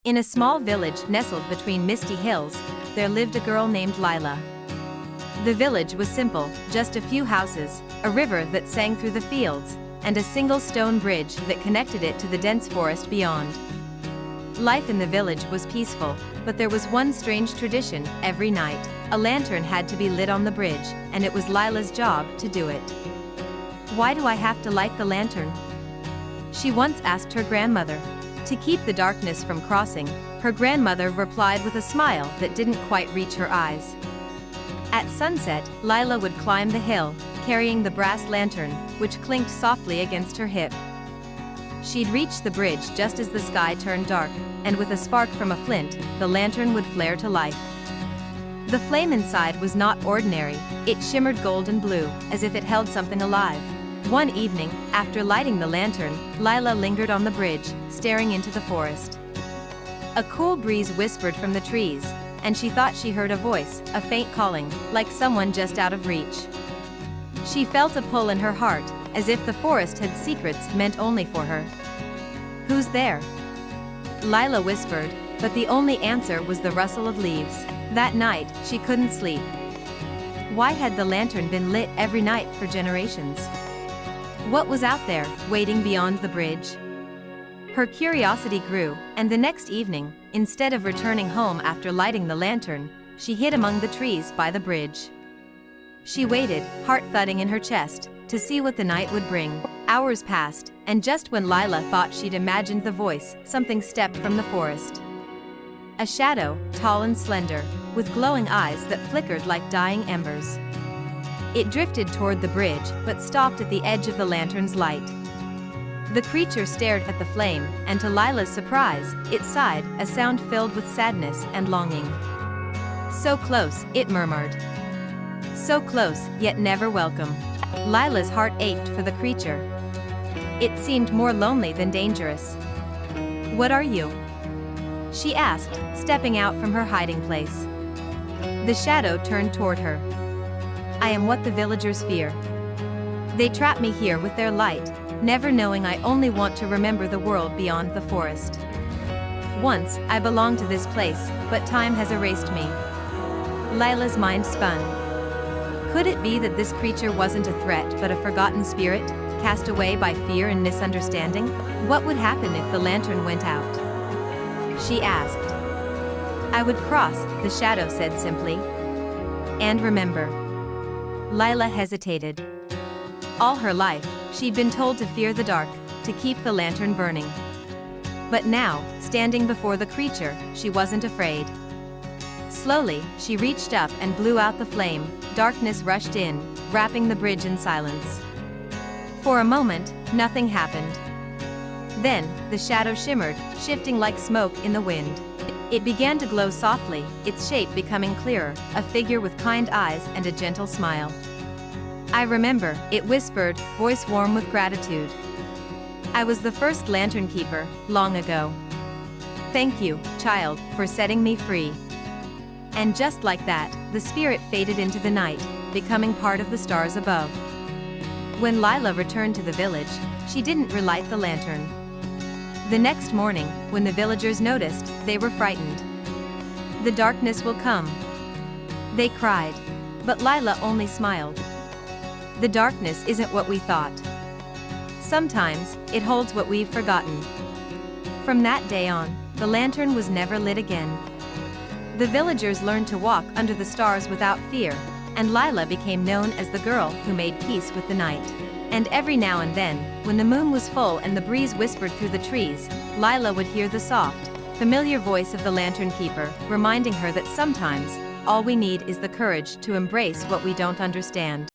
In a small village nestled between misty hills, there lived a girl named Lila. The village was simple, just a few houses, a river that sang through the fields, and a single stone bridge that connected it to the dense forest beyond. Life in the village was peaceful, but there was one strange tradition. Every night, a lantern had to be lit on the bridge, and it was Lila's job to do it. "Why do I have to light the lantern?" she once asked her grandmother. To keep the darkness from crossing, her grandmother replied with a smile that didn't quite reach her eyes. At sunset, Lila would climb the hill, carrying the brass lantern, which clinked softly against her hip. She'd reach the bridge just as the sky turned dark, and with a spark from a flint, the lantern would flare to life. The flame inside was not ordinary, it shimmered golden blue, as if it held something alive. One evening, after lighting the lantern, Lila lingered on the bridge, staring into the forest. A cool breeze whispered from the trees, and she thought she heard a voice, a faint calling, like someone just out of reach. She felt a pull in her heart, as if the forest had secrets meant only for her. "Who's there?" Lila whispered, but the only answer was the rustle of leaves. That night, she couldn't sleep. Why had the lantern been lit every night for generations? What was out there, waiting beyond the bridge? Her curiosity grew, and the next evening, instead of returning home after lighting the lantern, she hid among the trees by the bridge. She waited, heart thudding in her chest, to see what the night would bring. Hours passed, and just when Lila thought she'd imagined the voice, something stepped from the forest. A shadow, tall and slender, with glowing eyes that flickered like dying embers. It drifted toward the bridge, but stopped at the edge of the lantern's light. The creature stared at the flame, and to Lila's surprise, it sighed, a sound filled with sadness and longing. "So close," it murmured. So close, yet never welcome. Lila's heart ached for the creature. It seemed more lonely than dangerous. "What are you?" she asked, stepping out from her hiding place. The shadow turned toward her. "I am what the villagers fear. They trap me here with their light, never knowing I only want to remember the world beyond the forest. Once, I belonged to this place, but time has erased me." Lila's mind spun. Could it be that this creature wasn't a threat but a forgotten spirit, cast away by fear and misunderstanding? What would happen if the lantern went out? She asked. "I would cross," the shadow said simply. "And remember." Lila hesitated. All her life, she'd been told to fear the dark, to keep the lantern burning. But now, standing before the creature, she wasn't afraid. Slowly, she reached up and blew out the flame. Darkness rushed in, wrapping the bridge in silence. For a moment, nothing happened. Then, the shadow shimmered, shifting like smoke in the wind. It began to glow softly, its shape becoming clearer, a figure with kind eyes and a gentle smile. "I remember," it whispered, voice warm with gratitude. "I was the first lantern keeper, long ago. Thank you, child, for setting me free." And just like that, the spirit faded into the night, becoming part of the stars above. When Lila returned to the village, she didn't relight the lantern. The next morning, when the villagers noticed, they were frightened. "The darkness will come," they cried. But Lila only smiled. "The darkness isn't what we thought. Sometimes, it holds what we've forgotten." From that day on, the lantern was never lit again. The villagers learned to walk under the stars without fear, and Lila became known as the girl who made peace with the night. And every now and then, when the moon was full and the breeze whispered through the trees, Lila would hear the soft, familiar voice of the lantern keeper, reminding her that sometimes, all we need is the courage to embrace what we don't understand.